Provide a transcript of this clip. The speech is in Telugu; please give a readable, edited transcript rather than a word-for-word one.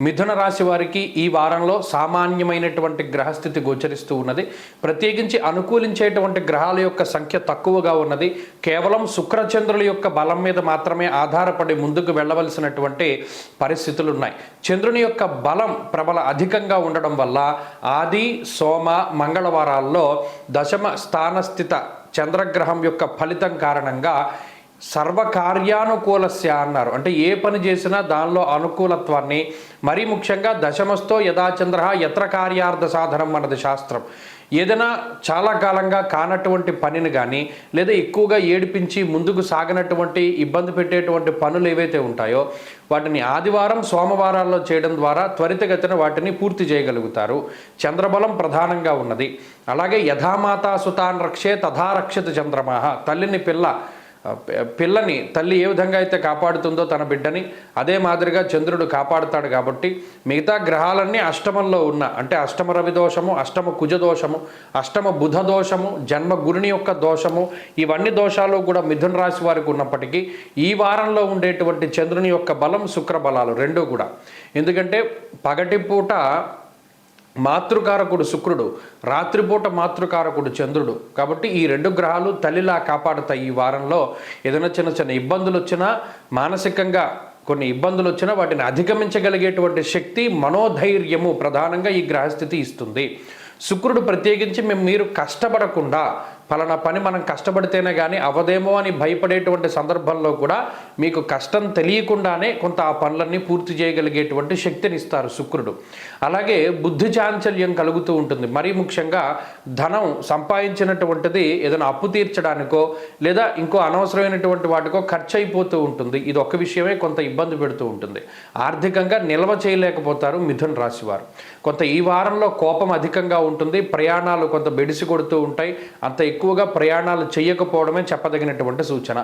మిథున రాశి వారికి ఈ వారంలో సామాన్యమైనటువంటి గ్రహస్థితి గోచరిస్తూ ఉన్నది. ప్రత్యేకించి అనుకూలించేటువంటి గ్రహాల యొక్క సంఖ్య తక్కువగా ఉన్నది. కేవలం శుక్రచంద్రుల యొక్క బలం మీద మాత్రమే ఆధారపడి ముందుకు వెళ్ళవలసినటువంటి పరిస్థితులు ఉన్నాయి. చంద్రుని యొక్క బలం ప్రబల అధికంగా ఉండడం వల్ల ఆది, సోమ, మంగళవారాల్లో దశమ స్థానస్థిత చంద్రగ్రహం యొక్క ఫలితం కారణంగా సర్వకార్యానుకూలస్య అన్నారు. అంటే ఏ పని చేసినా దానిలో అనుకూలత్వాన్ని, మరీ ముఖ్యంగా దశమస్థో యథాచంద్ర యత్ర కార్యార్థ సాధనం అన్నది శాస్త్రం. ఏదైనా చాలా కాలంగా కానటువంటి పనిని కానీ, లేదా ఎక్కువగా ఏడిపించి ముందుకు సాగనటువంటి ఇబ్బంది పెట్టేటువంటి పనులు ఏవైతే ఉంటాయో వాటిని ఆదివారం, సోమవారాల్లో చేయడం ద్వారా త్వరితగతిన వాటిని పూర్తి చేయగలుగుతారు. చంద్రబలం ప్రధానంగా ఉన్నది. అలాగే యథామాతా సుతాన్ రక్షే తథా రక్షిత చంద్రమాహ. పిల్లని తల్లి ఏ విధంగా అయితే కాపాడుతుందో తన బిడ్డని, అదే మాదిరిగా చంద్రుడు కాపాడుతాడు. కాబట్టి మిగతా గ్రహాలన్నీ అష్టమంలో ఉన్న, అంటే అష్టమ రవి దోషము, అష్టమ కుజ దోషము, అష్టమ బుధ దోషము, జన్మ గురుని యొక్క దోషము, ఇవన్నీ దోషాలు కూడా మిథున రాశి వారికి ఉన్నప్పటికీ ఈ వారంలో ఉండేటువంటి చంద్రుని యొక్క బలం, శుక్ర బలాలు రెండూ కూడా. ఎందుకంటే పగటిపూట మాతృకారకుడు శుక్రుడు, రాత్రిపూట మాతృకారకుడు చంద్రుడు. కాబట్టి ఈ రెండు గ్రహాలు తల్లిలా కాపాడుతాయి. ఈ వారంలో ఏదైనా చిన్న చిన్న ఇబ్బందులు వచ్చినా, మానసికంగా కొన్ని ఇబ్బందులు వచ్చినా వాటిని అధిగమించగలిగేటువంటి శక్తి, మనోధైర్యము ప్రధానంగా ఈ గ్రహస్థితి ఇస్తుంది. శుక్రుడు ప్రత్యేకించి మీరు కష్టపడకుండా, ఫలానా పని మనం కష్టపడితేనే కానీ అవదేమో అని భయపడేటువంటి సందర్భంలో కూడా మీకు కష్టం తెలియకుండానే కొంత ఆ పనులన్నీ పూర్తి చేయగలిగేటువంటి శక్తిని ఇస్తారు శుక్రుడు. అలాగే బుద్ధి చాంచల్యం కలుగుతూ ఉంటుంది. మరీ ముఖ్యంగా ధనం సంపాదించినటువంటిది ఏదైనా అప్పు తీర్చడానికో లేదా ఇంకో అనవసరమైనటువంటి వాటికో ఖర్చు అయిపోతూ ఉంటుంది. ఇది ఒక్క విషయమే కొంత ఇబ్బంది పెడుతూ ఉంటుంది. ఆర్థికంగా నిల్వ చేయలేకపోతారు మిథున రాశి వారు. కొంత ఈ వారంలో కోపం అధికంగా ఉంటుంది. ప్రయాణాలు కొంత బెడిసి కొడుతూ ఉంటాయి. అంత ఎక్కువగా ప్రయాణాలు చేయకపోవడమే చెప్పదగినటువంటి సూచన.